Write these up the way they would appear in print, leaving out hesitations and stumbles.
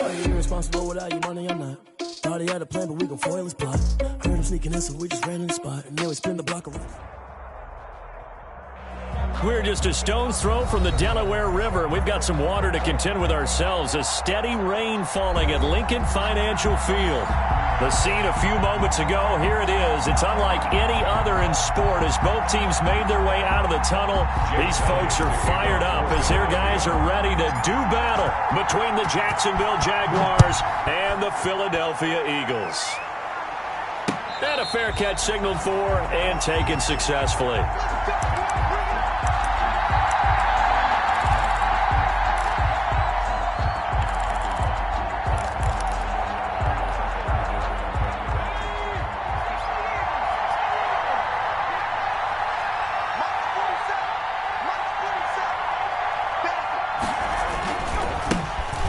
Are you irresponsible without your money? I'm not. Thought he had a plan, but we gon' foil his plot. Heard him sneaking in, so we just ran in the spot. And then we spin the block around. We're just a stone's throw from the Delaware River. We've got some water to contend with ourselves. A steady rain falling at Lincoln Financial Field. The scene a few moments ago, here it is. It's unlike any other in sport as both teams made their way out of the tunnel. These folks are fired up as their guys are ready to do battle between the Jacksonville Jaguars and the Philadelphia Eagles. And a fair catch signaled for and taken successfully.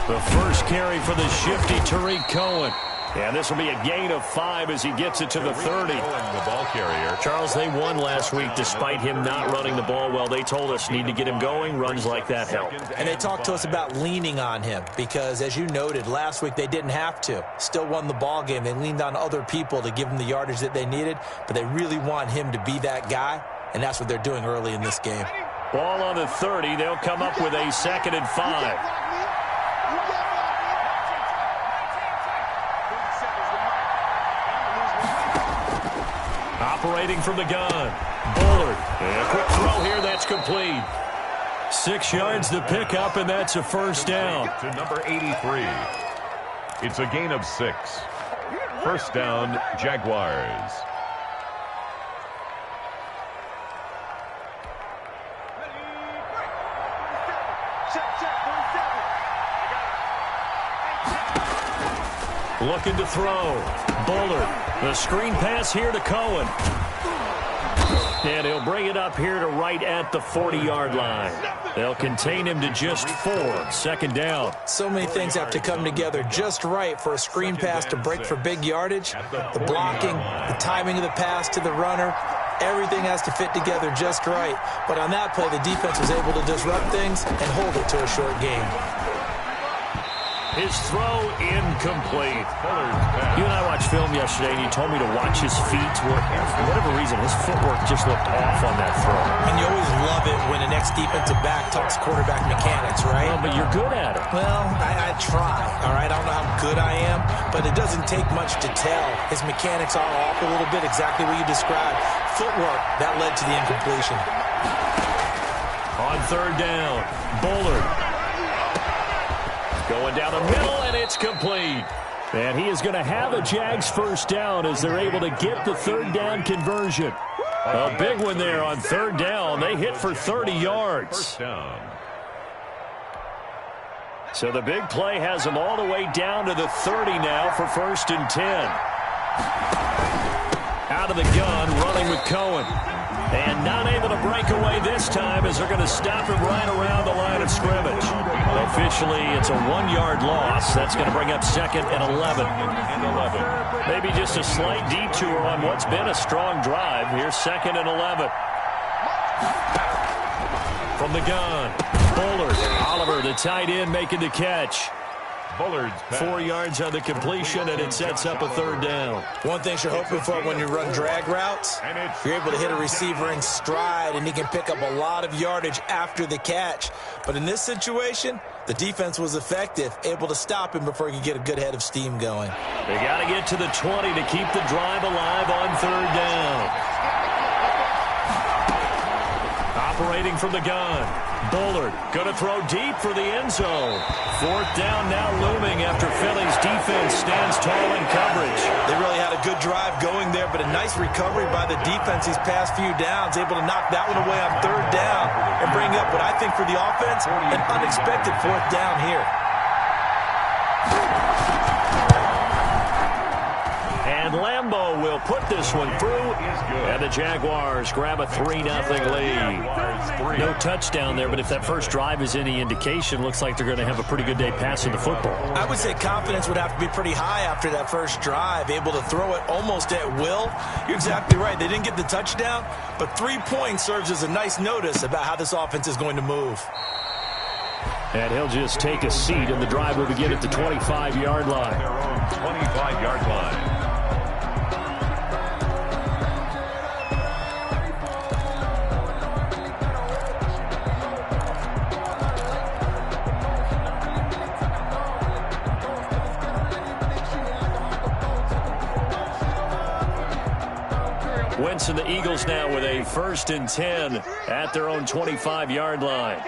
The first carry for the shifty Tariq Cohen. And this will be a gain of 5 as he gets it to the 30. The ball carrier. Charles, they won last week despite him not running the ball well. They told us need to get him going. Runs like that help. And they talked to us about leaning on him because, as you noted, last week they didn't have to. Still won the ball game. They leaned on other people to give them the yardage that they needed, but they really want him to be that guy, and that's what they're doing early in this game. Ball on the 30. They'll come up with a 2nd and 5. Operating from the gun. Bullard. And a quick throw here. That's complete. 6 yards to pick up, and that's a first down. To number 83. It's a gain of 6. First down, Jaguars. Looking to throw. Bullard. The screen pass here to Cohen. And he'll bring it up here to right at the 40-yard line. They'll contain him to just 4. 2nd down. So many things have to come together just right for a screen pass to break for big yardage. The blocking, the timing of the pass to the runner, everything has to fit together just right. But on that play, the defense was able to disrupt things and hold it to a short game. His throw incomplete. You and I watched film yesterday, and you told me to watch his feet. For whatever reason, his footwork just looked off on that throw. And you always love it when the next defensive back talks quarterback mechanics, right? Well, but you're good at it. Well, I try, all right? I don't know how good I am, but it doesn't take much to tell. His mechanics are off a little bit, exactly what you described. Footwork, that led to the incompletion. On 3rd down, Bullard. Going down the middle, and it's complete. And he is going to have a Jags first down as they're able to get the 3rd down conversion. A big one there on 3rd down. They hit for 30 yards. First down. So the big play has them all the way down to the 30 now for 1st and 10. Out of the gun, running with Cohen. And not able to break away this time as they're going to stop him right around the line of scrimmage. Officially, it's a 1-yard loss. That's going to bring up 2nd and 11. Maybe just a slight detour on what's been a strong drive. Here's 2nd and 11. From the gun, Bullard. Oliver, the tight end, making the catch. Bullard's pass. 4 yards on the completion, and it sets up a 3rd down. One thing you're hoping for when you run drag routes, you're able to hit a receiver in stride, and he can pick up a lot of yardage after the catch. But in this situation, the defense was effective, able to stop him before he could get a good head of steam going. They got to get to the 20 to keep the drive alive on 3rd down. Operating from the gun. Bullard going to throw deep for the end zone. 4th down now looming after Philly's defense stands tall in coverage. They really had a good drive going there, but a nice recovery by the defense these past few downs, able to knock that one away on 3rd down and bring up what I think for the offense, an unexpected 4th down here. And Lambeau will put this one through, and the Jaguars grab a 3-0 lead. No touchdown there, but if that first drive is any indication, looks like they're going to have a pretty good day passing the football. I would say confidence would have to be pretty high after that first drive, able to throw it almost at will. You're exactly right. They didn't get the touchdown, but 3 points serves as a nice notice about how this offense is going to move. And he'll just take a seat, and the drive will begin at the 25-yard line. Their own 25-yard line. Wentz and the Eagles now with a 1st and 10 at their own 25-yard line.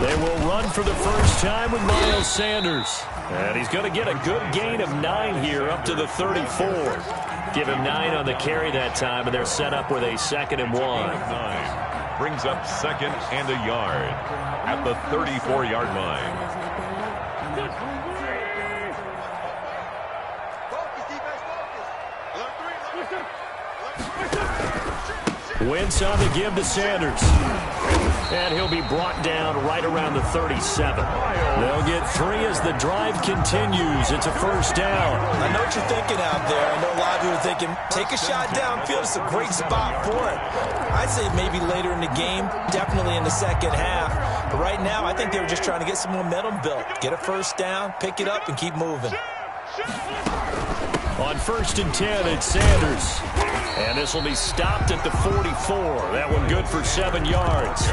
They will run for the first time with Miles Sanders. And he's going to get a good gain of 9 here up to the 34. Give him 9 on the carry that time, and they're set up with a 2nd and 1. 9 brings up 2nd and a yard at the 34-yard line. Wentz on the give to Sanders. And he'll be brought down right around the 37. They'll get 3 as the drive continues. It's a 1st down. I know what you're thinking out there. I know a lot of you are thinking, take a shot downfield. It's a great spot for it. I'd say maybe later in the game, definitely in the second half. But right now, I think they were just trying to get some momentum built. Get a 1st down, pick it up, and keep moving. On 1st and 10, it's Sanders. And this will be stopped at the 44. That one good for 7 yards.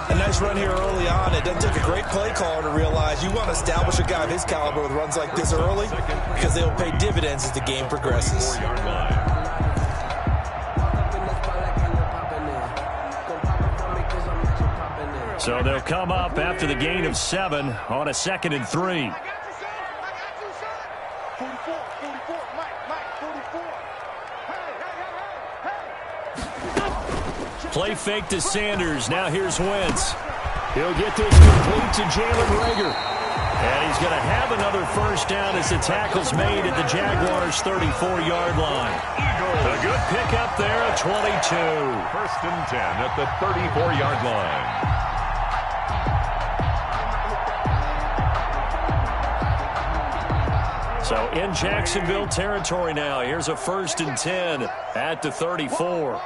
A nice run here early on. It doesn't take a great play caller to realize you want to establish a guy of his caliber with runs like this early because they'll pay dividends as the game progresses. So they'll come up after the gain of 7 on a 2nd and 3. Play fake to Sanders. Now here's Wentz. He'll get this complete to Jalen Reagor. And he's going to have another 1st down as the tackle's made at the Jaguars' 34-yard line. A good pickup there at 22. 1st and 10 at the 34-yard line. So in Jacksonville territory now. Here's a 1st and 10 at the 34.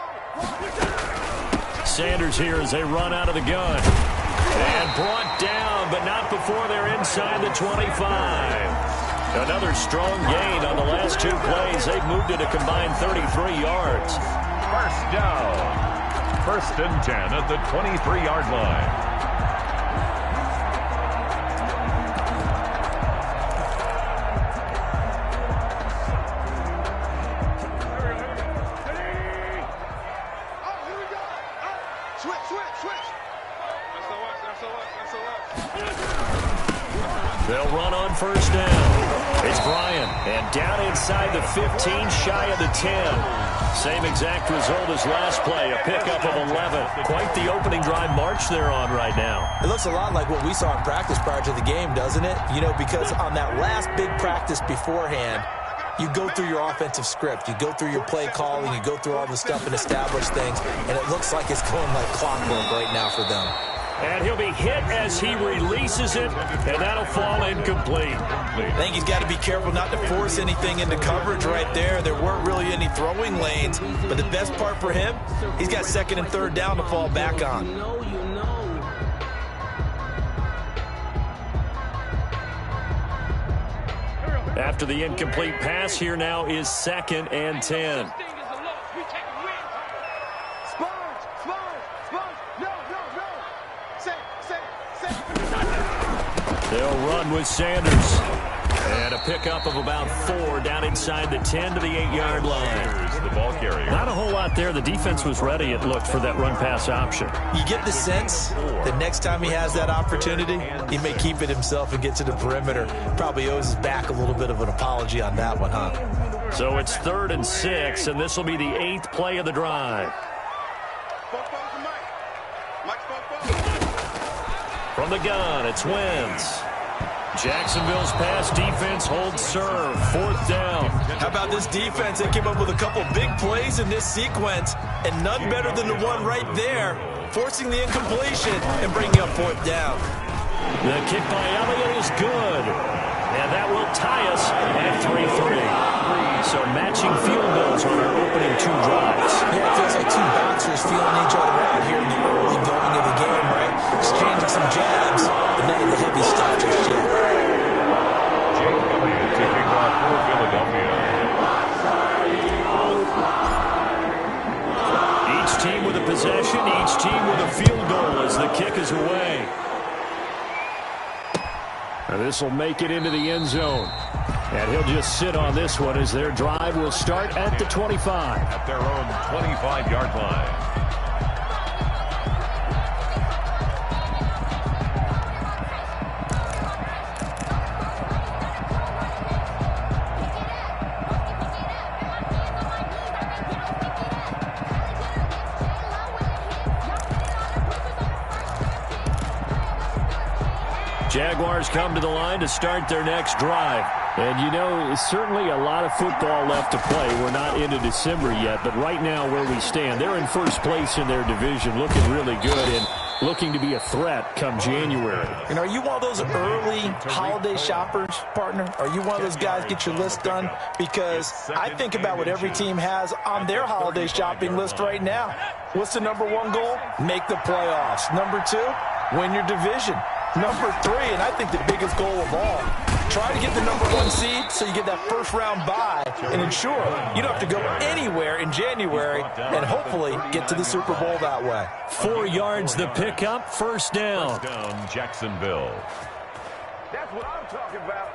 Sanders here as they run out of the gun. And brought down, but not before they're inside the 25. Another strong gain on the last 2 plays. They've moved it a combined 33 yards. 1st down. 1st and 10 at the 23-yard line. They'll run on 1st down. It's Bryant. And down inside the 15, shy of the 10. Same exact result as last play, a pickup of 11. Quite the opening drive march they're on right now. It looks a lot like what we saw in practice prior to the game, doesn't it? You know, because on that last big practice beforehand, you go through your offensive script. You go through your play calling. You go through all the stuff and establish things. And it looks like it's going like clockwork right now for them. And he'll be hit as he releases it, and that'll fall incomplete. I think he's got to be careful not to force anything into coverage right there. There weren't really any throwing lanes. But the best part for him, he's got 2nd and 3rd down to fall back on. After the incomplete pass, here now is 2nd and 10. They'll run with Sanders. And a pickup of about 4 down inside the 10 to the 8-yard line. The ball carrier. Not a whole lot there. The defense was ready, it looked, for that run-pass option. You get the sense that next time he has that opportunity, he may keep it himself and get to the perimeter. Probably owes his back a little bit of an apology on that one, huh? So it's 3rd and 6, and this will be the 8th play of the drive. From the gun, it's Wentz. Jacksonville's pass defense holds serve. 4th down. How about this defense? They came up with a couple big plays in this sequence, and none better than the one right there, forcing the incompletion and bringing up 4th down. The kick by Elliott is good, and that will tie us at 3-3. So matching field goals on our opening 2 drives. Yeah, it feels like 2 boxers feeling each other out here in the early going of the game. some jabs, but not the heavy stuff just yet. Jake Elliott taking off for Philadelphia. Each team with a possession, each team with a field goal as the kick is away. And this will make it into the end zone. And he'll just sit on this one as their drive will start at the 25. At their own 25-yard line. Jaguars come to the line to start their next drive. And, you know, certainly a lot of football left to play. We're not into December yet, but right now where we stand, they're in first place in their division, looking really good and looking to be a threat come January. And are you one of those early holiday shoppers, partner? Are you one of those guys get your list done? Because I think about what every team has on their holiday shopping list right now. What's the number one goal? Make the playoffs. Number two, win your division. Number three, and I think the biggest goal of all, try to get the number one seed so you get that first round bye and ensure you don't have to go anywhere in January and hopefully get to the Super Bowl that way. 4 yards the pickup, first down. First down, Jacksonville. That's what I'm talking about.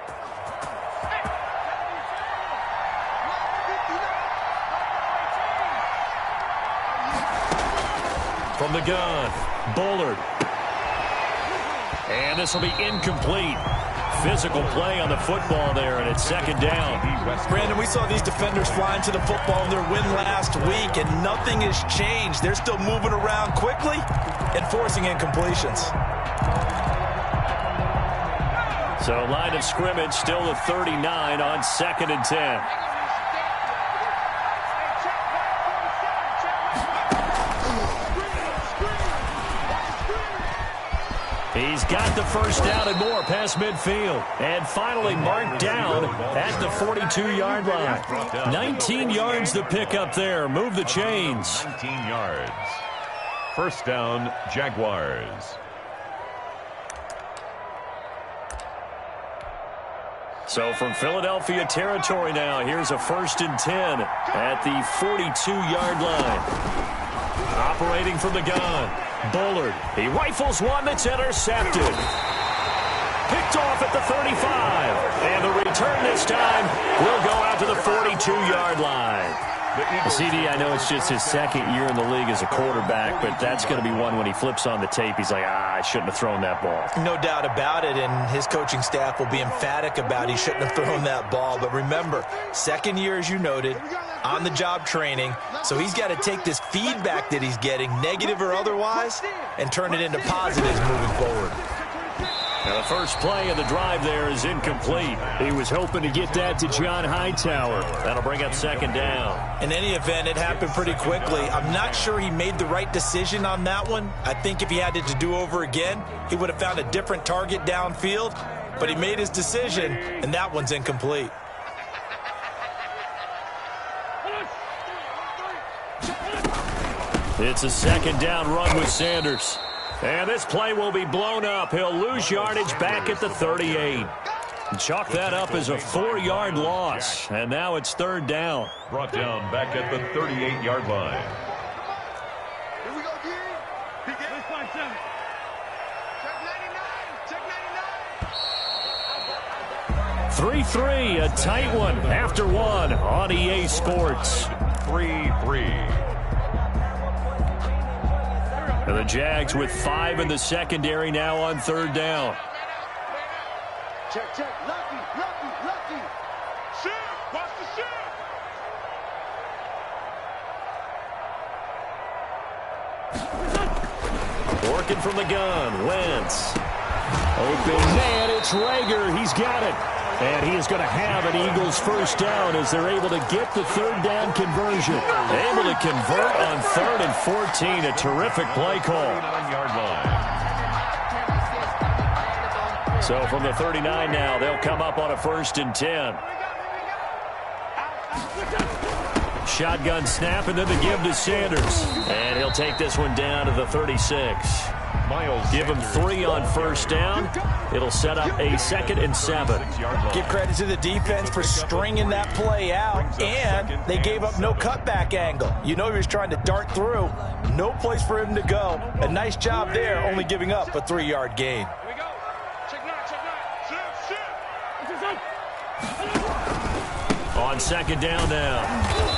From the gun, Bullard. And this will be incomplete. Physical play on the football there, and it's second down. Brandon, we saw these defenders flying to the football in their win last week, and nothing has changed. They're still moving around quickly and forcing incompletions. So line of scrimmage still the 39 on 2nd and 10. He's got the first down and more past midfield. And finally marked down at the 42-yard line. 19 yards to pick up there. Move the chains. 19 yards. First down, Jaguars. So from Philadelphia territory now, here's a 1st and 10 at the 42-yard line. Operating from the gun, Bullard. He rifles one that's intercepted. Picked off at the 35. And the return this time will go out to the 42-yard line. CD, I know it's just his second year in the league as a quarterback, but that's going to be one when he flips on the tape, he's like, I shouldn't have thrown that ball. No doubt about it, and his coaching staff will be emphatic about he shouldn't have thrown that ball. But remember, second year, as you noted, on-the-job training, so he's got to take this feedback that he's getting, negative or otherwise, and turn it into positives moving forward. Now the first play of the drive there is incomplete. He was hoping to get that to John Hightower. That'll bring up second down. In any event, it happened pretty quickly. I'm not sure he made the right decision on that one. I think if he had it to do over again, he would have found a different target downfield. But he made his decision, and that one's incomplete. It's a second down run with Sanders. And this play will be blown up. He'll lose yardage back at the 38. Chalk that up as a 4-yard loss. And now it's third down. Brought down back at the 38-yard line. Here we go, Gary. He gets this line 7. Check 99. 3-3, a tight one after one on EA Sports. 3-3. And the Jags with 5 in the secondary now on third down. Check. Lucky. Shoot. Watch the shoot. Working from the gun, Wentz. Open man, it's Rager. He's got it. And he is going to have an Eagles first down as they're able to get the third down conversion. Able to convert on 3rd and 14. A terrific play call. 39-yard line. So from the 39 now, they'll come up on a 1st and 10. Shotgun snap and then the give to Sanders. And he'll take this one down to the 36. Give him 3 on first down. It'll set up a 2nd and 7. Give credit to the defense for stringing that play out, and they gave up no cutback angle. You know he was trying to dart through. No place for him to go. A nice job there, only giving up a 3-yard gain. On 2nd down now,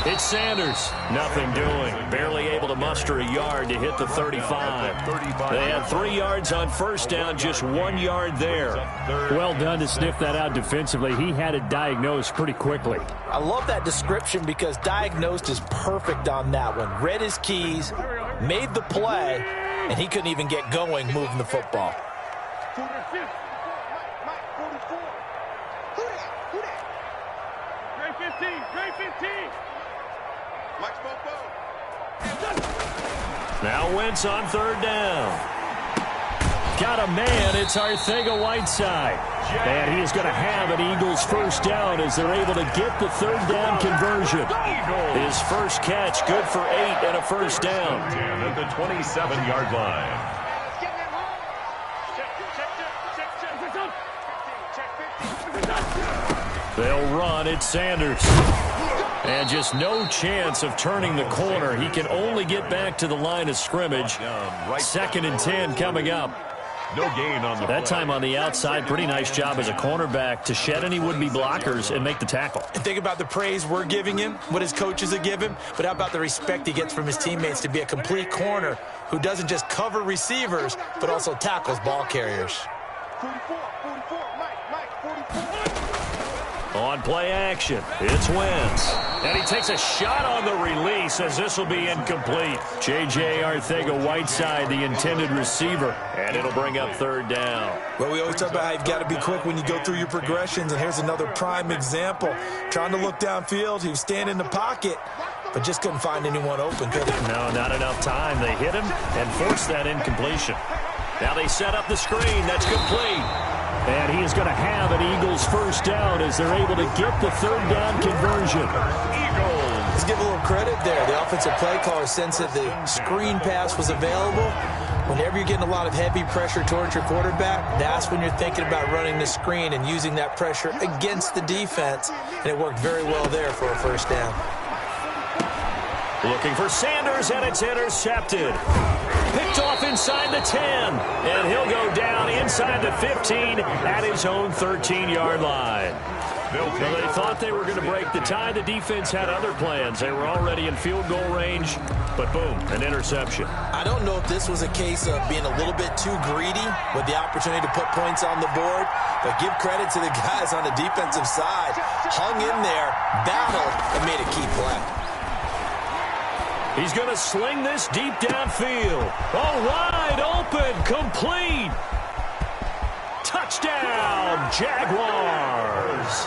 it's Sanders. Nothing doing. Barely able to muster a yard to hit the 35. They had 3 yards on first down, just 1 yard there. Well done to sniff that out defensively. He had it diagnosed pretty quickly. I love that description because diagnosed is perfect on that one. Read his keys, made the play, and he couldn't even get going moving the football. Now Wentz on 3rd down. Got a man. It's Arcega-Whiteside. And he is going to have an Eagles first down as they're able to get the 3rd down conversion. His first catch, good for 8 and a first down. At the 27-yard line. They'll run. It's Sanders. And just no chance of turning the corner. He can only get back to the line of scrimmage. 2nd and 10 coming up. No gain on the that time on the outside. Pretty nice job as a cornerback to shed any would-be blockers and make the tackle. And think about the praise we're giving him, what his coaches have given him, but how about the respect he gets from his teammates to be a complete corner who doesn't just cover receivers, but also tackles ball carriers. 44, Mike, 44. On play action, it's Wentz. And he takes a shot on the release as this will be incomplete. J.J. Arcega-Whiteside, the intended receiver, and it'll bring up 3rd down. Well, we always talk about how you've got to be quick when you go through your progressions, and here's another prime example. Trying to look downfield, he was standing in the pocket, but just couldn't find anyone open, could he? No, not enough time. They hit him and forced that incompletion. Now they set up the screen. That's complete. And he is going to have an Eagles first down as they're able to get the 3rd down conversion. Let's give a little credit there. The offensive play caller sensed that the screen pass was available. Whenever you're getting a lot of heavy pressure towards your quarterback, that's when you're thinking about running the screen and using that pressure against the defense. And it worked very well there for a first down. Looking for Sanders, and it's intercepted. Picked off inside the 10, and he'll go down inside the 15 at his own 13-yard line. Well, they thought they were going to break the tie. The defense had other plans. They were already in field goal range, but boom, an interception. I don't know if this was a case of being a little bit too greedy with the opportunity to put points on the board, but give credit to the guys on the defensive side. Hung in there, battled, and made a key play. He's going to sling this deep downfield. Oh, wide open, complete. Touchdown, Jaguars.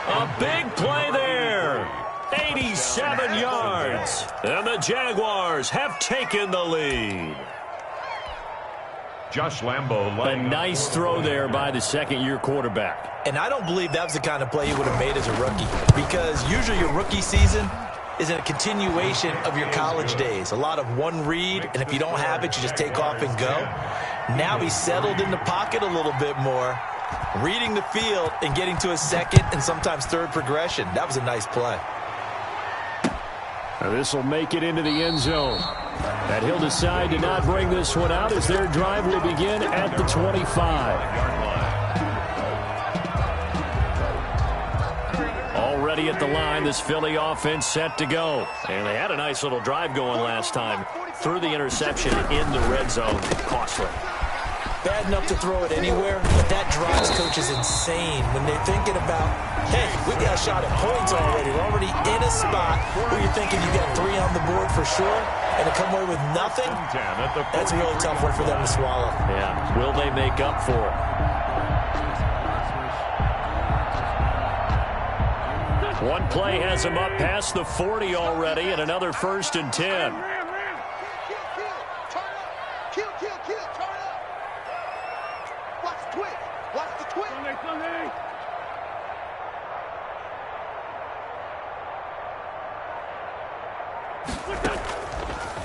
A big play there. 87 yards. And the Jaguars have taken the lead. Josh Lambo. A nice throw there by the second-year quarterback. And I don't believe that was the kind of play he would have made as a rookie, because usually your rookie season is a continuation of your college days. A lot of one read, and if you don't have it, you just take off and go. Now he's settled in the pocket a little bit more, reading the field and getting to a second and sometimes third progression. That was a nice play. This will make it into the end zone. And he'll decide to not bring this one out as their drive will begin at the 25. Already at the line, this Philly offense set to go. And they had a nice little drive going last time. Threw the interception in the red zone. Costly. Bad enough to throw it anywhere, but that drives coaches insane when they're thinking about, hey, we got a shot at points already. We're already in a spot where you're thinking you got 3 on the board for sure, and to come away with nothing, that's a really tough one for them to swallow. Yeah, will they make up for it? One play has him up past the 40 already, and another 1st and 10.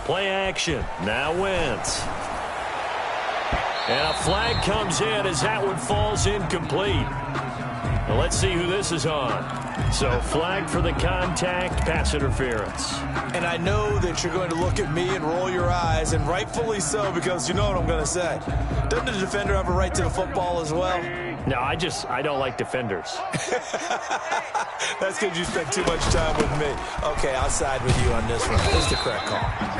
Play action. Now Wentz. And a flag comes in as that one falls incomplete. Well, let's see who this is on. So flag for the contact, pass interference. And I know that you're going to look at me and roll your eyes, and rightfully so, because you know what I'm going to say. Doesn't the defender have a right to the football as well? No, I don't like defenders. That's because you spent too much time with me. Okay, I'll side with you on this one. This is the correct call.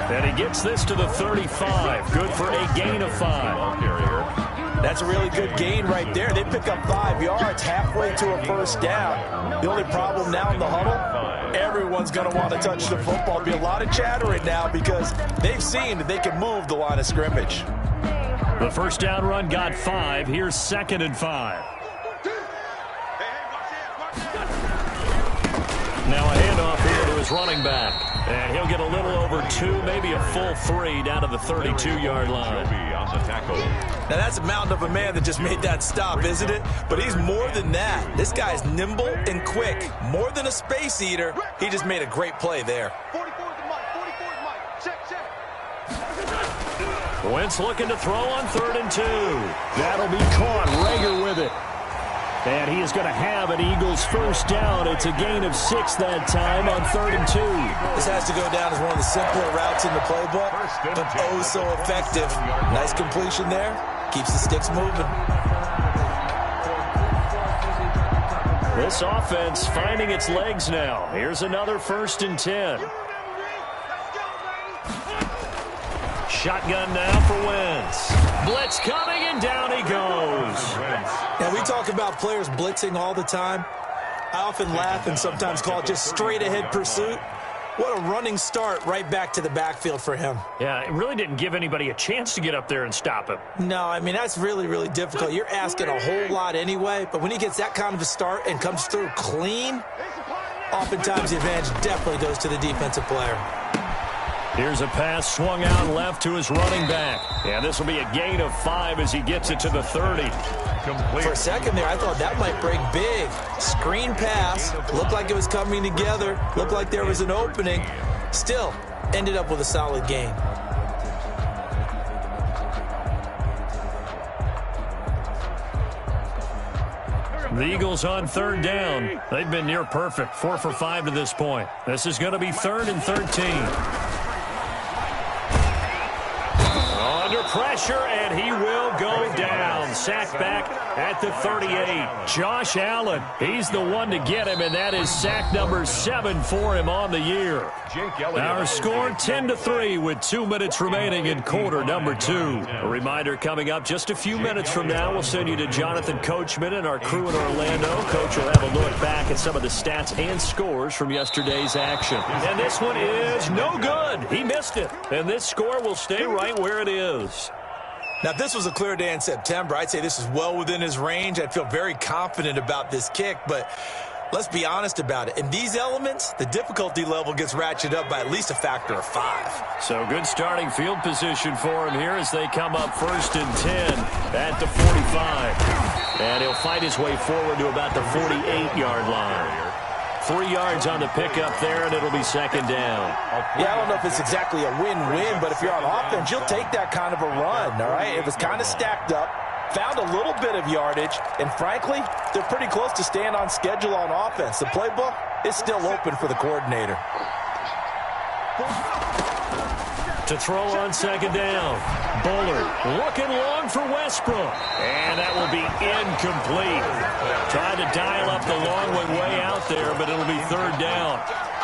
And he gets this to the 35. Good for a gain of 5. That's a really good gain right there. They pick up 5 yards halfway to a first down. The only problem now in the huddle, everyone's going to want to touch the football. There'll be a lot of chattering now because they've seen that they can move the line of scrimmage. The first down run got 5. Here's 2nd and 5. Now a handoff here to his running back. And he'll get a little over 2, maybe a full 3 down to the 32-yard line. Now that's a mountain of a man that just made that stop, isn't it? But he's more than that. This guy's nimble and quick. More than a space eater. He just made a great play there. Wentz looking to throw on 3rd and 2. That'll be caught. Rager with it. And he is going to have an Eagles first down. It's a gain of 6 that time on 3rd and 2. This has to go down as one of the simpler routes in the playbook, but oh so effective. Nice completion there. Keeps the sticks moving. This offense finding its legs now. Here's another 1st and 10. Shotgun now for Wentz. Blitz coming, and down he goes. Now, we talk about players blitzing all the time. I often laugh and sometimes call it just straight-ahead pursuit. What a running start right back to the backfield for him. Yeah, it really didn't give anybody a chance to get up there and stop him. No, I mean, that's really, really difficult. You're asking a whole lot anyway, but when he gets that kind of a start and comes through clean, oftentimes the advantage definitely goes to the defensive player. Here's a pass swung out left to his running back. And this will be a gain of 5 as he gets it to the 30. Complete. For a second there, I thought that might break big. Screen pass. Looked like it was coming together. Looked like there was an opening. Still, ended up with a solid gain. The Eagles on 3rd down. They've been near perfect. 4 for 5 to this point. This is going to be 3rd and 13. Under pressure, and he will go down. Sacked back at the 38. Josh Allen, he's the one to get him, and that is sack number 7 for him on the year. Our score 10-3 with 2 minutes remaining in quarter number 2. A reminder coming up just a few minutes from now, we'll send you to Jonathan Coachman and our crew in Orlando. Coach will have a look back at some of the stats and scores from yesterday's action. And this one is no good. He missed it. And this score will stay right where it is. Now, if this was a clear day in September, I'd say this is well within his range. I'd feel very confident about this kick, but let's be honest about it. In these elements, the difficulty level gets ratcheted up by at least a factor of 5. So good starting field position for him here as they come up 1st and 10 at the 45. And he'll fight his way forward to about the 48-yard line. 3 yards on the pickup there, and it'll be 2nd down. Yeah, I don't know if it's exactly a win-win, but if you're on offense, you'll take that kind of a run, all right? It was kind of stacked up, found a little bit of yardage, and frankly, they're pretty close to staying on schedule on offense. The playbook is still open for the coordinator. To throw on 2nd down. Bullard looking long for Westbrook. And that will be incomplete. Tried to dial up the long one way out there, but it'll be 3rd down.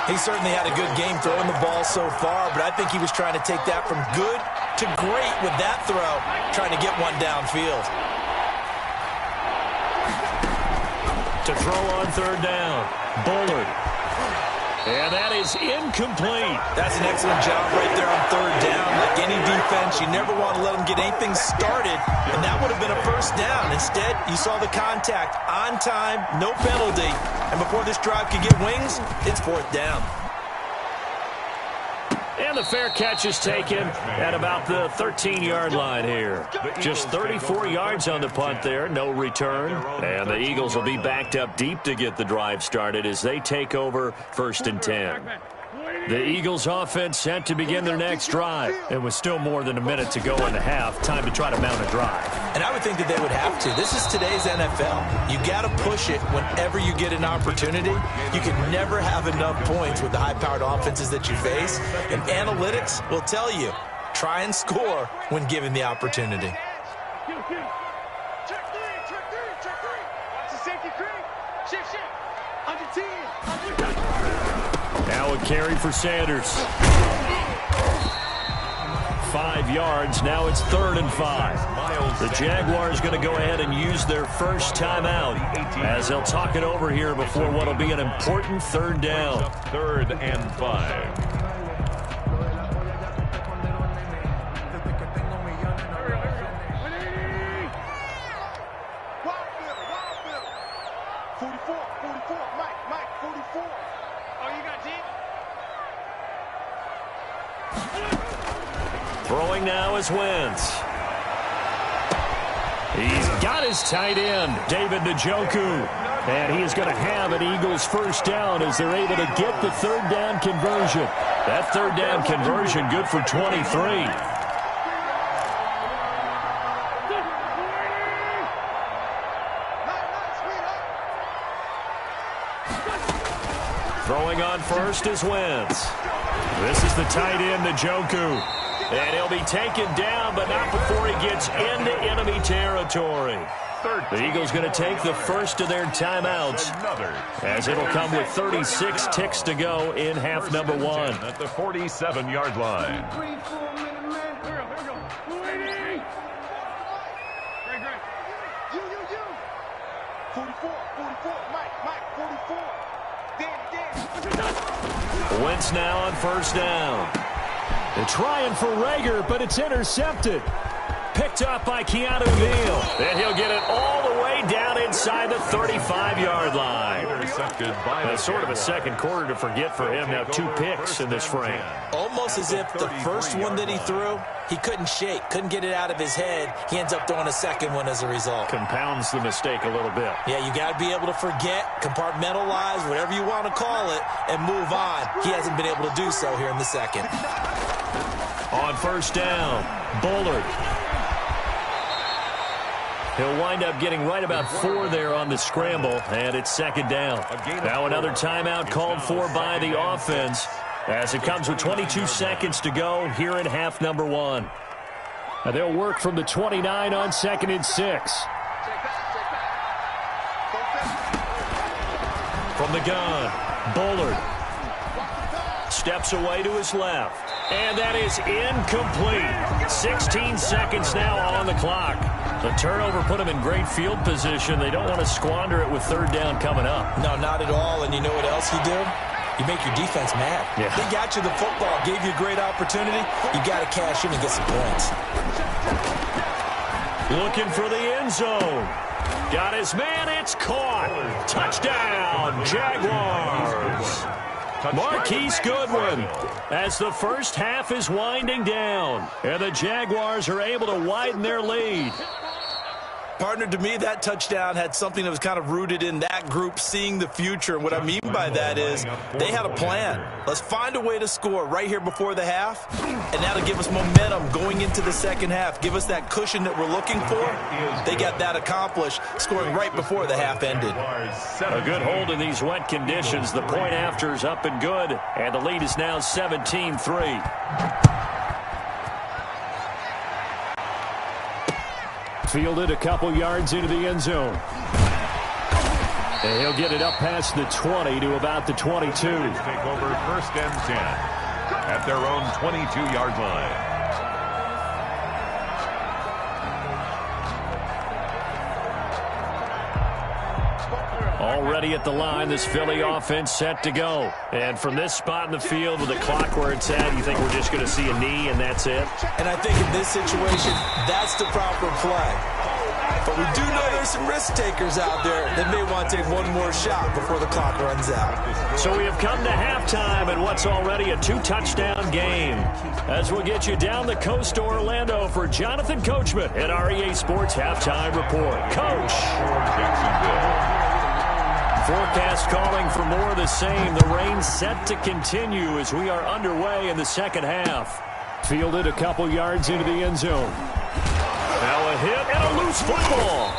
He certainly had a good game throwing the ball so far, but I think he was trying to take that from good to great with that throw, trying to get one downfield. To throw on 3rd down. Bullard. And that is incomplete. That's an excellent job right there on 3rd down. Like any defense, you never want to let them get anything started, and that would have been a first down. Instead, you saw the contact on time, no penalty, and before this drive could get wings, it's 4th down. And the fair catch is taken at about the 13-yard line here. Just 34 yards on the punt there, no return. And the Eagles will be backed up deep to get the drive started as they take over 1st and 10. The Eagles offense set to begin their next drive. It was still more than a minute to go in the half. Time to try to mount a drive. And I would think that they would have to. This is today's NFL. You got to push it whenever you get an opportunity. You can never have enough points with the high-powered offenses that you face. And analytics will tell you, try and score when given the opportunity. Check three. Watch the safety creep. Shift. Under 10. Now a carry for Sanders. 5 yards. Now it's 3rd and 5. The Jaguars going to go ahead and use their first timeout as they'll talk it over here before what will be an important 3rd down. 3rd and 5. Throwing now is Wentz. He's got his tight end, David Njoku. And he is going to have an Eagles first down as they're able to get the 3rd down conversion. That 3rd down conversion good for 23. Throwing on first is Wentz. This is the tight end, Njoku. And he'll be taken down, but not before he gets into enemy territory. The Eagles going to take the first of their timeouts as it'll come with 36 ticks to go in half number 1. At the 47-yard line. Here we go. You. 44, Mike, 44. Wentz now on first down. They're trying for Rager, but it's intercepted. Picked up by Keanu Neal. And he'll get it all the way down inside the 35-yard line. Intercepted by That's sort of a second quarter to forget for him. Now 2 picks in this frame. Almost as if the first one that he threw, he couldn't shake, couldn't get it out of his head. He ends up throwing a second one as a result. Compounds the mistake a little bit. Yeah, you got to be able to forget, compartmentalize, whatever you want to call it, and move on. He hasn't been able to do so here in the second. On first down, Bullard. He'll wind up getting right about 4 there on the scramble, and it's 2nd down. Now another timeout called for by the offense as it comes with 22 seconds to go here in half number 1. Now they'll work from the 29 on 2nd and 6. From the gun, Bullard steps away to his left. And that is incomplete. 16 seconds now on the clock. The turnover put him in great field position. They don't want to squander it with 3rd down coming up. No, not at all. And you know what else you do? You make your defense mad. Yeah. They got you the football, gave you a great opportunity. You got to cash in and get some points. Looking for the end zone. Got his man. It's caught. Touchdown, Jaguars. Marquise Goodwin as the first half is winding down. And the Jaguars are able to widen their lead. Partner, to me, that touchdown had something that was kind of rooted in that group seeing the future. And what I mean by that is they had a plan. Let's find a way to score right here before the half, and that'll give us momentum going into the second half. Give us that cushion that we're looking for. They got that accomplished, scoring right before the half ended. A good hold in these wet conditions. The point after is up and good, and the lead is now 17-3. Fielded a couple yards into the end zone. And he'll get it up past the 20 to about the 22. Take over 1st and 10 at their own 22-yard line. Already at the line, this Philly offense set to go. And from this spot in the field with the clock where it's at, you think we're just going to see a knee and that's it? And I think in this situation, that's the proper play. But we do know there's some risk takers out there that may want to take one more shot before the clock runs out. So we have come to halftime in what's already a 2-touchdown game. As we'll get you down the coast to Orlando for Jonathan Coachman at REA Sports Halftime Report. Coach. Jacksonville. 4 broadcast calling for more of the same. The rain set to continue as we are underway in the second half. Fielded a couple yards into the end zone. Now a hit and a loose football.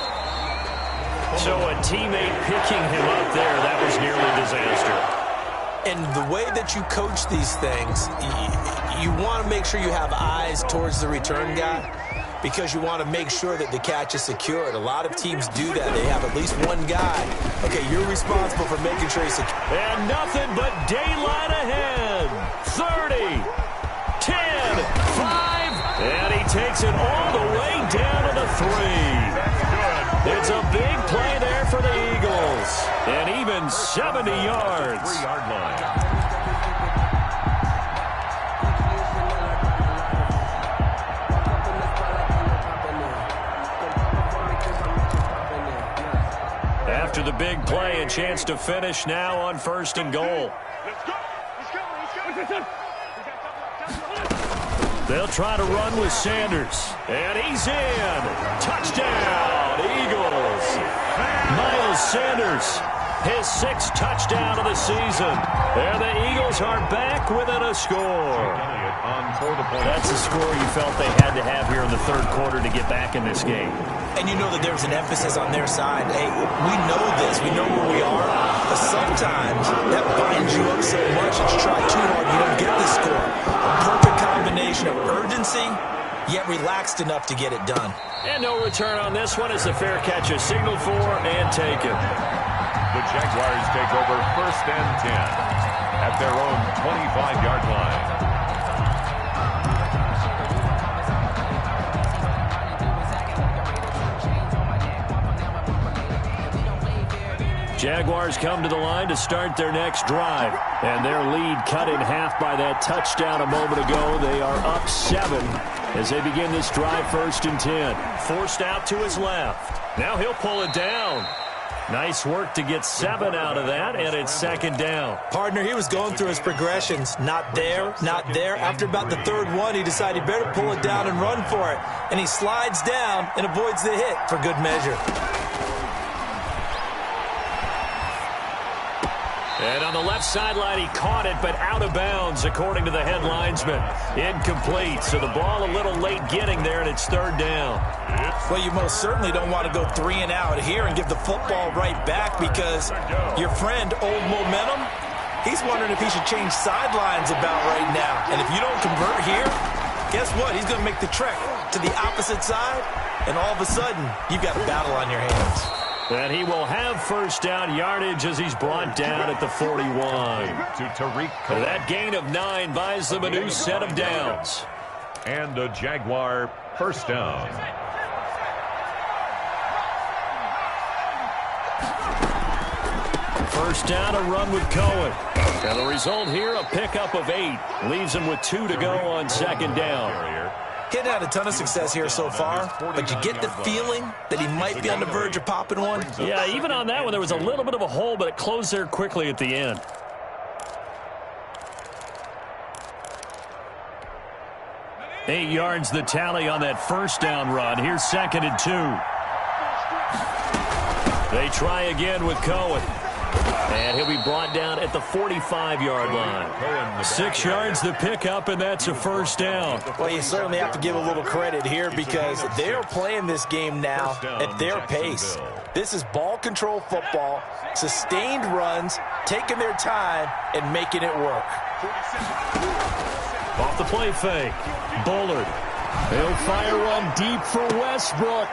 So a teammate picking him up there, that was nearly disaster. And the way that you coach these things, you want to make sure you have eyes towards the return guy because you want to make sure that the catch is secured. A lot of teams do that. They have at least one guy. Okay, you're responsible for making sure he's secure. And nothing but daylight ahead. 30, 10, 5, and he takes it all the way down to the 3. It's a big play there for the Eagles. And even 70 yards. 3-yard line. After the big play, a chance to finish now on 1st and goal. They'll try to run with Sanders. And he's in. Touchdown, Eagles. Miles Sanders, his 6th touchdown of the season. And the Eagles are back within a score. That's the score you felt they had to have here in the 3rd quarter to get back in this game. And you know that there's an emphasis on their side. Hey, we know this. We know where we are. But sometimes that binds you up so much that you try too hard, you don't get the score. A perfect combination of urgency, yet relaxed enough to get it done. And no return on this one as the fair catch is signaled for and taken. The Jaguars take over 1st and 10 at their own 25-yard line. Jaguars come to the line to start their next drive. And their lead cut in half by that touchdown a moment ago. They are up 7 as they begin this drive 1st and 10. Forced out to his left. Now he'll pull it down. Nice work to get 7 out of that, and it's 2nd down. Partner, he was going through his progressions. Not there, not there. After about the 3rd one, he decided he better pull it down and run for it. And he slides down and avoids the hit for good measure. And on the left sideline, he caught it, but out of bounds, according to the head linesman. Incomplete, so the ball a little late getting there, and it's 3rd down. Well, you most certainly don't want to go 3 and out here and give the football right back because your friend, Old Momentum, he's wondering if he should change sidelines about right now. And if you don't convert here, guess what? He's going to make the trek to the opposite side, and all of a sudden, you've got a battle on your hands. And he will have 1st down yardage as he's brought down at the 41. That gain of 9 buys them a new set of downs. And a Jaguar 1st down. First down, a run with Cohen. And the result here, a pickup of 8. Leaves him with 2 to go on 2nd down. He hadn't had a ton of success here so far, but you get the feeling that he might be on the verge of popping one. Yeah, even on that one, there was a little bit of a hole, but it closed there quickly at the end. Eight yards the tally on that 1st down run. Here's 2nd and 2. They try again with Cohen. And he'll be brought down at the 45-yard line. 6 yards the pickup, and that's a 1st down. Well, you certainly have to give a little credit here because they're playing this game now at their pace. This is ball control football, sustained runs, taking their time, and making it work. Off the play fake. Bullard. He'll fire one deep for Westbrook.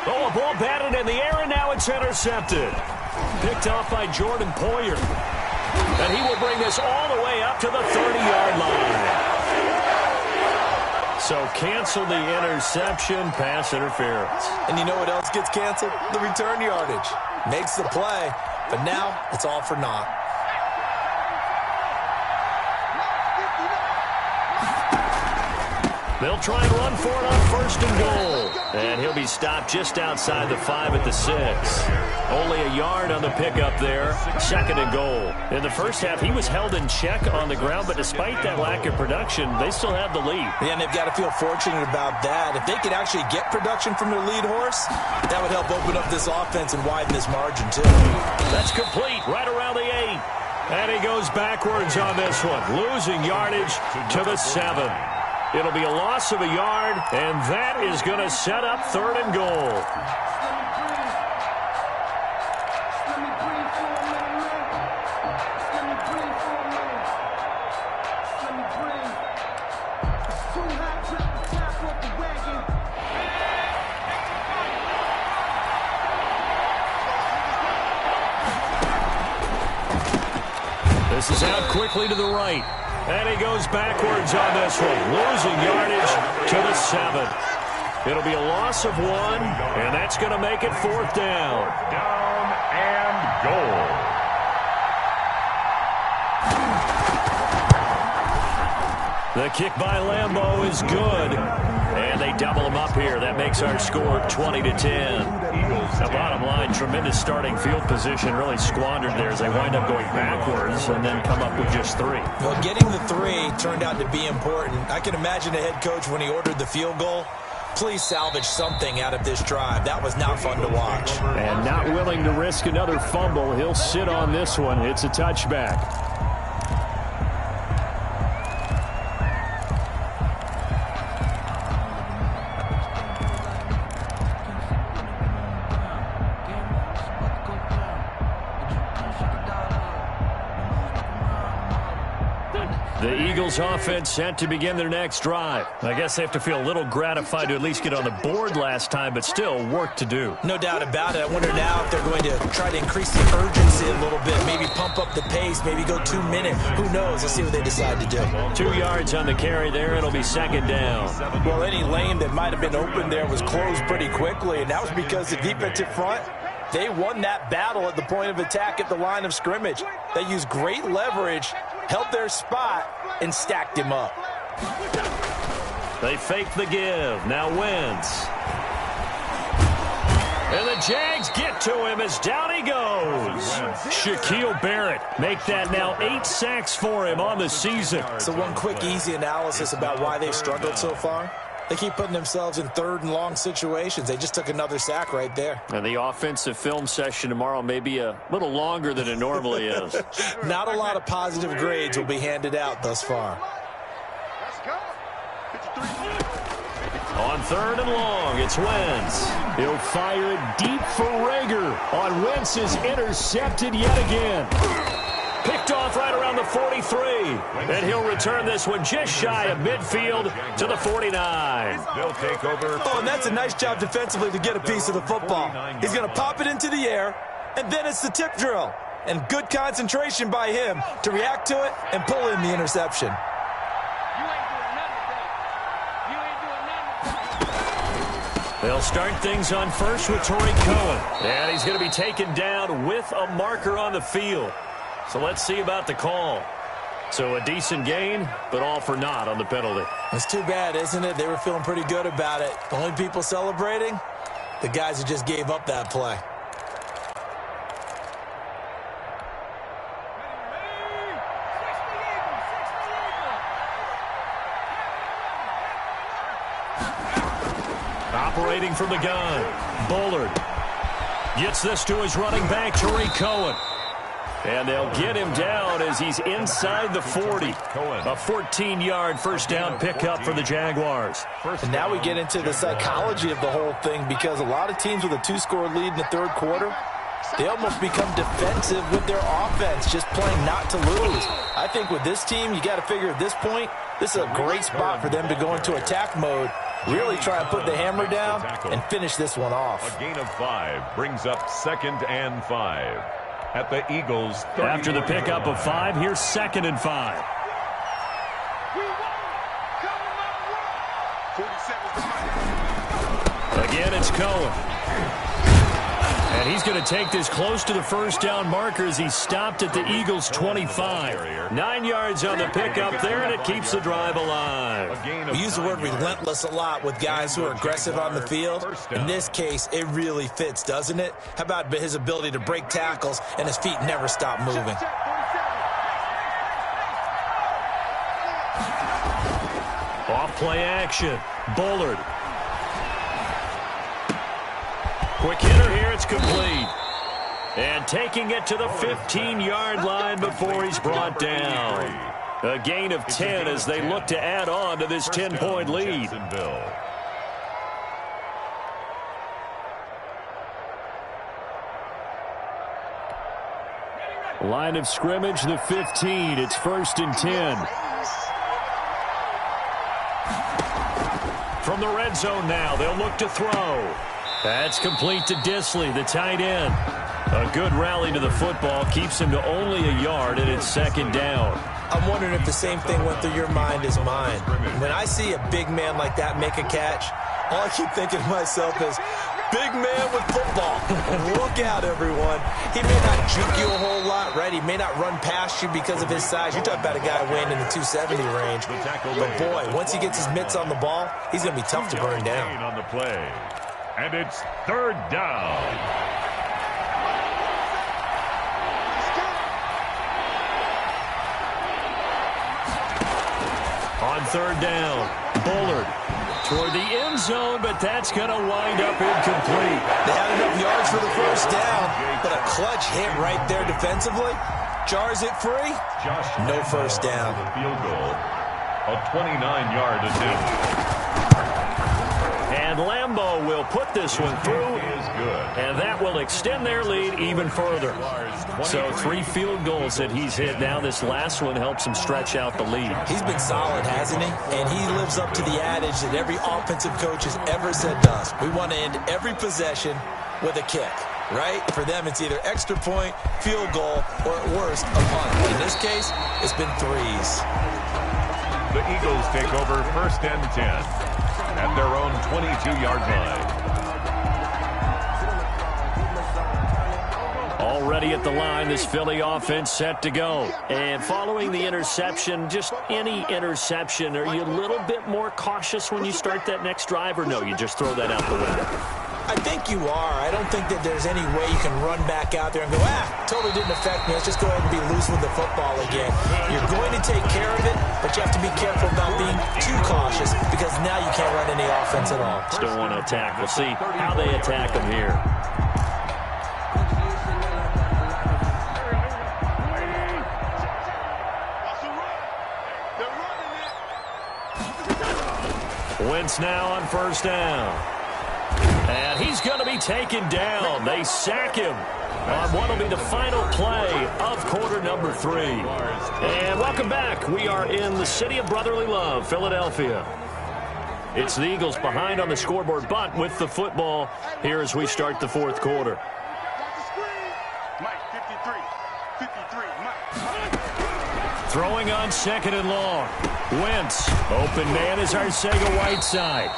Oh, a ball batted in the air, and now it's intercepted. Picked off by Jordan Poyer. And he will bring this all the way up to the 30-yard line. So cancel the interception, pass interference. And you know what else gets canceled? The return yardage. Makes the play, but now it's all for naught. They'll try and run for it on 1st and goal. And he'll be stopped just outside the 5 at the 6. Only a yard on the pickup there. 2nd and goal. In the first half, he was held in check on the ground, but despite that lack of production, they still have the lead. Yeah, and they've got to feel fortunate about that. If they could actually get production from their lead horse, that would help open up this offense and widen this margin, too. That's complete right around the 8. And he goes backwards on this one, losing yardage to the 7. It'll be a loss of a yard, and that is going to set up 3rd and goal. This is out quickly to the right. And he goes backwards on this one, losing yardage to the 7. It'll be a loss of 1, and that's going to make it 4th down. Down and goal. The kick by Lambeau is good, and they double him up here. That makes our score 20-10. The bottom line, tremendous starting field position, really squandered there as they wind up going backwards and then come up with just 3. Well, getting the 3 turned out to be important. I can imagine the head coach when he ordered the field goal. Please salvage something out of this drive. That was not fun to watch. And not willing to risk another fumble. He'll sit on this one. It's a touchback. The Eagles offense set to begin their next drive. I guess they have to feel a little gratified to at least get on the board last time, but still work to do. No doubt about it. I wonder now if they're going to try to increase the urgency a little bit, maybe pump up the pace, maybe go 2 minutes. Who knows? Let's see what they decide to do. 2 yards on the carry there. It'll be 2nd down. Well, any lane that might have been open there was closed pretty quickly, and that was because the defensive front, they won that battle at the point of attack at the line of scrimmage. They used great leverage, held their spot, and stacked him up. They fake the give. Now Wentz. And the Jags get to him as down he goes. Shaquille Barrett make that now 8 sacks for him on the season. So one quick, easy analysis about why they've struggled so far. They keep putting themselves in 3rd and long situations. They just took another sack right there. And the offensive film session tomorrow may be a little longer than it normally is. Not a lot of positive grades will be handed out thus far. Let's go. 53. On 3rd and long, it's Wentz. He'll fire it deep for Rager. On Wentz is intercepted yet again. Picked off right around the 43. And he'll return this one just shy of midfield to the 49. They'll take over. Oh, and that's a nice job defensively to get a piece of the football. He's going to pop it into the air, and then it's the tip drill. And good concentration by him to react to it and pull in the interception. They'll start things on first with Tariq Cohen. And he's going to be taken down with a marker on the field. So let's see about the call. So a decent gain, but all for naught on the penalty. It's too bad, isn't it? They were feeling pretty good about it. The only people celebrating, the guys who just gave up that play. Operating from the gun, Bullard gets this to his running back, Tariq Cohen. And they'll get him down as he's inside the 40. A 14-yard first down pickup for the Jaguars. And now we get into the psychology of the whole thing, because a lot of teams with a 2-score lead in the 3rd quarter, they almost become defensive with their offense, just playing not to lose. I think with this team, you got to figure at this point, this is a great spot for them to go into attack mode, really try and put the hammer down and finish this one off. A gain of 5 brings up 2nd and 5. At the Eagles' 30. After the pickup of 5, here's 2nd and 5. Again, it's Cohen. And he's going to take this close to the first down marker as he stopped at the Eagles' 25. 9 yards on the pickup there, and it keeps the drive alive. We use the word relentless a lot with guys who are aggressive on the field. In this case, it really fits, doesn't it? How about his ability to break tackles and his feet never stop moving? Off play action. Bullard. Quick hitter here. It's complete. And taking it to the 15-yard line before he's brought down. A gain of 10 as they look to add on to this 10-point lead. Line of scrimmage, the 15. It's 1st and 10. From the red zone now, they'll look to throw. That's complete to Disley, the tight end. A good rally to the football keeps him to only a yard, and it's 2nd down. I'm wondering if the same thing went through your mind as mine. When I see a big man like that make a catch, all I keep thinking to myself is, big man with football. Look out, everyone. He may not juke you a whole lot, right? He may not run past you because of his size. You're talking about a guy weighing in the 270 range. But, boy, once he gets his mitts on the ball, he's going to be tough to burn down. On the play. And it's 3rd down. On 3rd down, Bullard toward the end zone, but that's going to wind up incomplete. They had enough yards for the 1st down, but a clutch hit right there defensively. Jars it free. No 1st down. Field goal. A 29-yard attempt. And Lambeau will put this one through, and that will extend their lead even further. So 3 field goals that he's hit now. This last one helps him stretch out the lead. He's been solid, hasn't he? And he lives up to the adage that every offensive coach has ever said to us. We want to end every possession with a kick, right? For them, it's either extra point, field goal, or at worst, a punt. In this case, it's been 3s. The Eagles take over 1st and 10. At their own 22-yard line. Already at the line, this Philly offense set to go. And following the interception, just any interception, are you a little bit more cautious when you start that next drive, or no, you just throw that out the window? I think you are. I don't think that there's any way you can run back out there and go, totally didn't affect me. Let's just go ahead and be loose with the football again. You're going to take care of it, but you have to be careful about being too cautious because now you can't run any offense at all. Still want to attack. We'll see how they attack them here. Wentz now on 1st down. And he's going to be taken down. They sack him on what will be the final play of quarter number 3. And welcome back. We are in the city of brotherly love, Philadelphia. It's the Eagles behind on the scoreboard, but with the football here as we start the 4th quarter. Throwing on 2nd and long. Wentz. Open man is Arcega-Whiteside.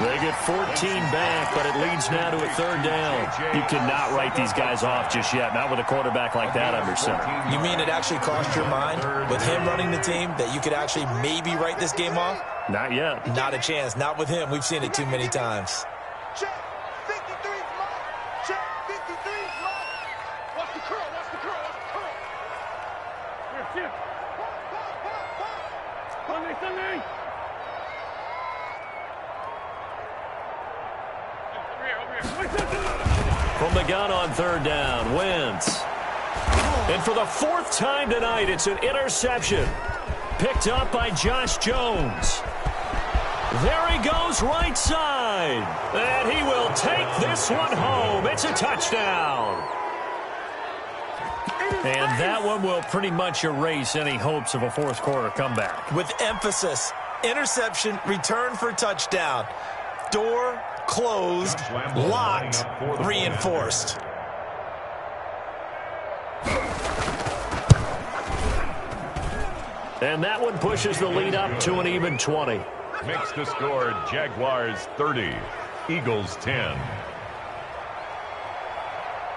They get 14 back, but it leads now to a 3rd down. You cannot write these guys off just yet, not with a quarterback like that under center. You mean it actually crossed your mind with him running the team that you could actually maybe write this game off? Not yet. Not a chance. Not with him. We've seen it too many times. Check. 53's mine. Check. 53's mine. Watch the curl. Watch the curl. Watch the curl. Here. Sunday. From the gun on 3rd down, Wentz. And for the 4th time tonight, it's an interception. Picked up by Josh Jones. There he goes, right side. And he will take this one home. It's a touchdown. And that one will pretty much erase any hopes of a 4th quarter comeback. With emphasis, interception, return for touchdown. Door closed, locked, reinforced. And that one pushes the lead up to an even 20. Makes the score Jaguars 30, Eagles 10.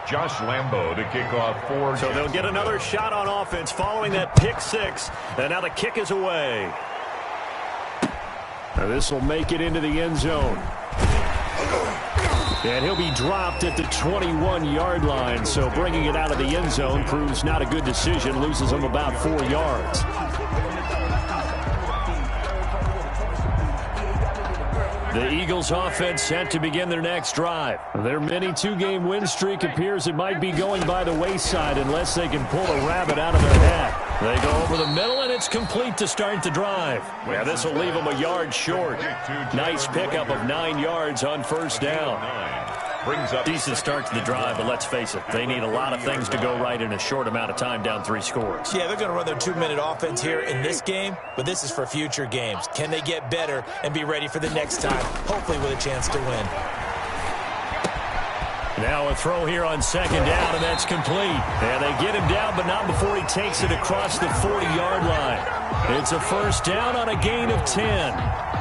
Josh Lambo to kick off for. So they'll get another shot on offense following that pick six. And now the kick is away. Now this will make it into the end zone. And he'll be dropped at the 21-yard line. So bringing it out of the end zone proves not a good decision. Loses him about 4 yards. The Eagles offense set to begin their next drive. Their mini 2-game win streak appears it might be going by the wayside unless they can pull a rabbit out of their hat. They go over the middle, and it's complete to start the drive. Yeah, this will leave them a yard short. Nice pickup of 9 yards on first down. Decent start to the drive, but let's face it, they need a lot of things to go right in a short amount of time, down 3 scores. Yeah, they're going to run their 2-minute offense here in this game, but this is for future games. Can they get better and be ready for the next time, hopefully with a chance to win? Now a throw here on second down, and that's complete. And they get him down, but not before he takes it across the 40-yard line. It's a first down on a gain of 10.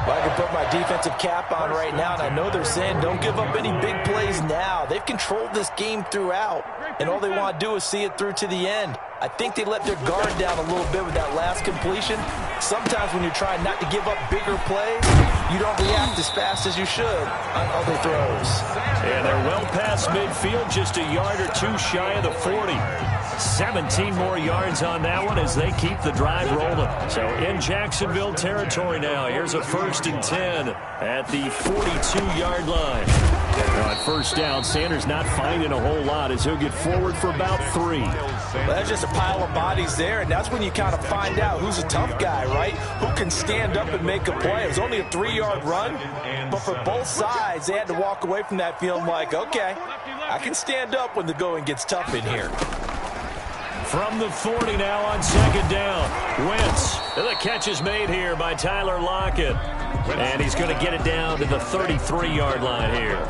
Well, I can put my defensive cap on right now, and I know they're saying don't give up any big plays now. They've controlled this game throughout, and all they want to do is see it through to the end. I think they let their guard down a little bit with that last completion. Sometimes when you're trying not to give up bigger plays, you don't react as fast as you should on other throws. And they're well past midfield, just a yard or two shy of the 40. 17 more yards on that one as they keep the drive rolling. So in Jacksonville territory now. Here's a 1st and 10 at the 42-yard line. Now at first down, Sanders not finding a whole lot as he'll get forward for about 3. Well, that's just a pile of bodies there, and that's when you kind of find out who's a tough guy, right? Who can stand up and make a play. It was only a 3-yard run, but for both sides, they had to walk away from that feeling like, okay, I can stand up when the going gets tough in here. From the 40 now on second down. Wentz. The catch is made here by Tyler Lockett. And he's going to get it down to the 33-yard line here.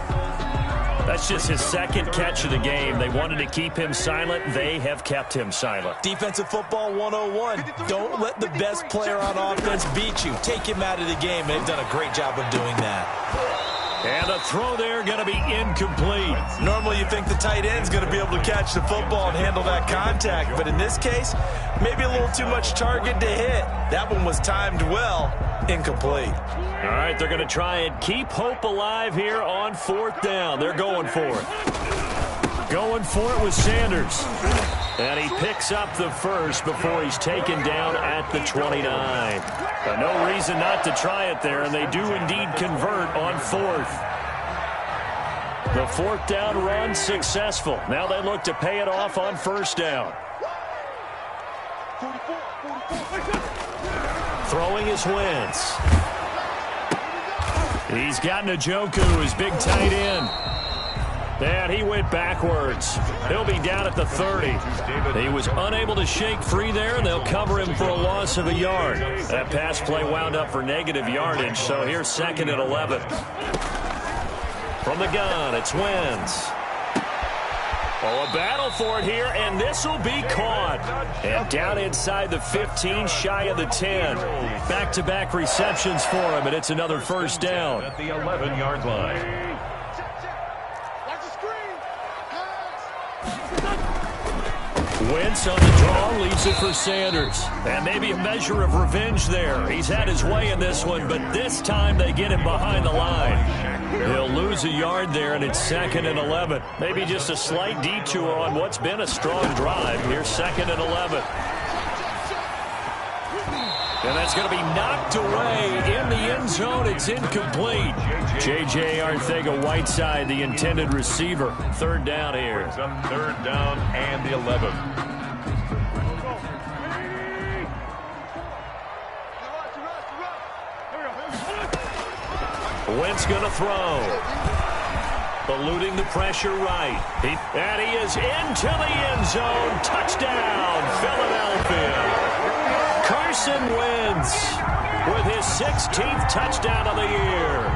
That's just his second catch of the game. They wanted to keep him silent. They have kept him silent. Defensive football 101. Don't let the best player on offense beat you. Take him out of the game. They've done a great job of doing that. And a throw there going to be incomplete. Normally you think the tight end's going to be able to catch the football and handle that contact. But in this case, maybe a little too much target to hit. That one was timed well. Incomplete. All right, they're going to try and keep hope alive here on 4th down. They're going for it. Going for it with Sanders. And he picks up the first before he's taken down at the 29. No reason not to try it there, and they do indeed convert on 4th. The 4th down run successful. Now they look to pay it off on first down. Throwing is Wentz. He's got Njoku, his big tight end. And he went backwards. He'll be down at the 30. He was unable to shake free there, and they'll cover him for a loss of a yard. That pass play wound up for negative yardage, so here's 2nd and 11. From the gun, it's Wentz. Oh, a battle for it here, and this will be caught. And down inside the 15, shy of the 10. Back-to-back receptions for him, and it's another first down. At the 11-yard line. Wentz on the draw, leaves it for Sanders. And maybe a measure of revenge there. He's had his way in this one, but this time they get him behind the line. He'll lose a yard there, and it's 2nd and 11. Maybe just a slight detour on what's been a strong drive. Here's 2nd and 11. And that's going to be knocked away in the end zone. It's incomplete. J.J. Arcega-Whiteside, the intended receiver. 3rd down here. It's on 3rd down and the 11. Wentz going to throw. Eluding the pressure right. And he is into the end zone. Touchdown, Philadelphia. Carson Wentz with his 16th touchdown of the year.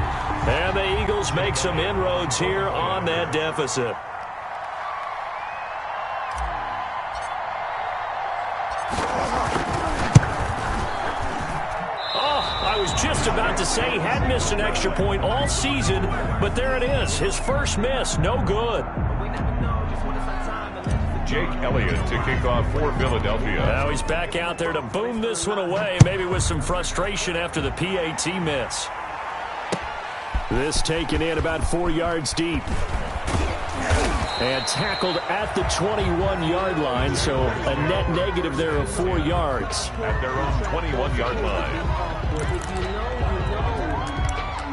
And the Eagles make some inroads here on that deficit. I was just about to say he had missed an extra point all season, but there it is. His first miss, no good. Jake Elliott to kick off for Philadelphia. Now he's back out there to boom this one away, maybe with some frustration after the PAT miss. This taken in about 4 yards deep. And tackled at the 21-yard line, so a net negative there of 4 yards. At their own 21-yard line.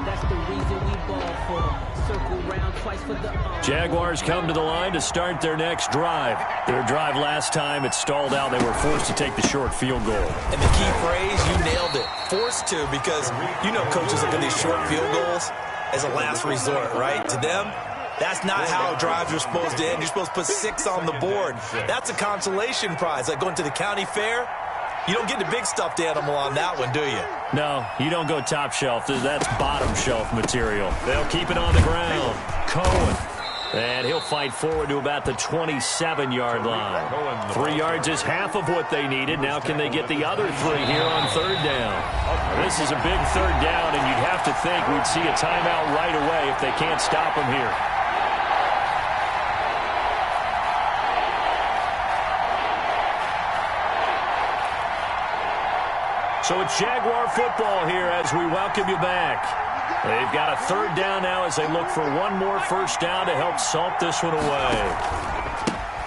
That's the reason we ball for. Circle round twice for the Jaguars come to the line to start their next drive. Their drive last time, it stalled out. They were forced to take the short field goal. And the key phrase, you nailed it. Forced to, because you know coaches look at these short field goals as a last resort, right? To them, that's not how drives are supposed to end. You're supposed to put 6 on the board. That's a consolation prize. Like going to the county fair, you don't get the big stuffed animal on that one, do you? No, you don't go top shelf. That's bottom shelf material. They'll keep it on the ground. Cohen. And he'll fight forward to about the 27-yard line. 3 yards is half of what they needed. Now can they get the other 3 here on third down? This is a big third down, and you'd have to think we'd see a timeout right away if they can't stop them here. So it's Jaguar football here as we welcome you back. They've got a third down now as they look for one more first down to help salt this one away.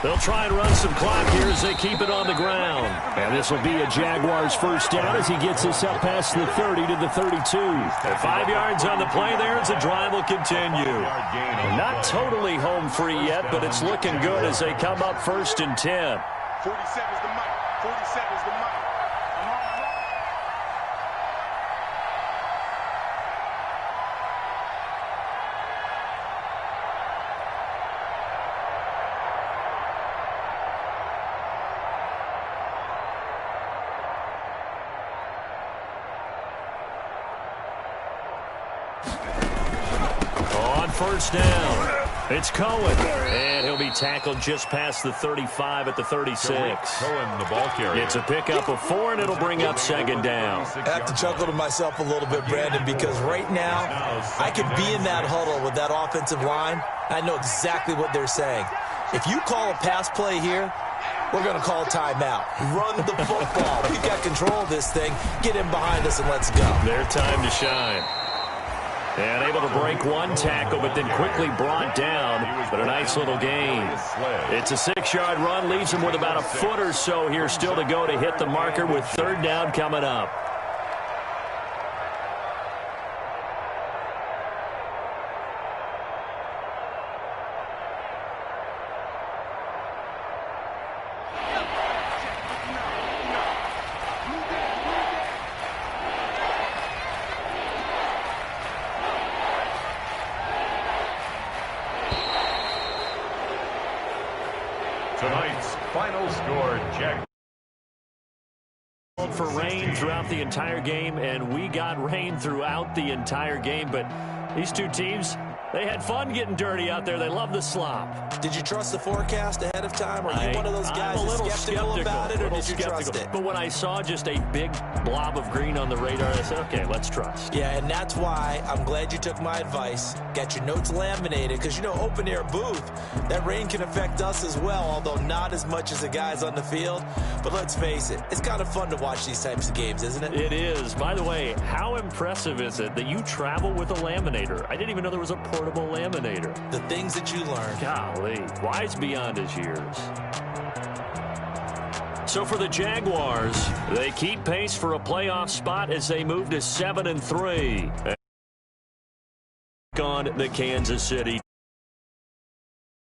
They'll try and run some clock here as they keep it on the ground. And this will be a Jaguars first down as he gets this up past the 30 to the 32. At 5 yards on the play there as the drive will continue. Not totally home free yet, but it's looking good as they come up 1st and 10. 47 is the mic. 47 is the mic. First down. It's Cohen. And he'll be tackled just past the 35 at the 36. Cohen, the ball carrier. It's a pickup of 4, and it'll bring up 2nd down. I have to chuckle to myself a little bit, Brandon, because right now I could be in that huddle with that offensive line. I know exactly what they're saying. If you call a pass play here, we're going to call timeout. Run the football. We've got control of this thing. Get in behind us and let's go. Their time to shine. And able to break one tackle, but then quickly brought down. But a nice little gain. It's a 6-yard run, leaves him with about a foot or so here still to go to hit the marker with third down coming up. Tonight's final score, Jack. For rain throughout the entire game, and we got rain throughout the entire game, but these two teams, they had fun getting dirty out there. They love the slop. Did you trust the forecast ahead of time? Are you one of those guys I'm a little skeptical about it, or did you trust it? But when I saw just a big blob of green on the radar, I said, okay, let's trust. Yeah, and that's why I'm glad you took my advice. Got your notes laminated, because, you know, open air booth, that rain can affect us as well, although not as much as the guys on the field. But let's face it, it's kind of fun to watch these types of games, isn't it? It is. By the way, how impressive is it that you travel with a laminator? I didn't even know there was a portable laminator. The things that you learn. Golly, wise beyond his years. So for the Jaguars, they keep pace for a playoff spot as they move to 7-3. On the Kansas City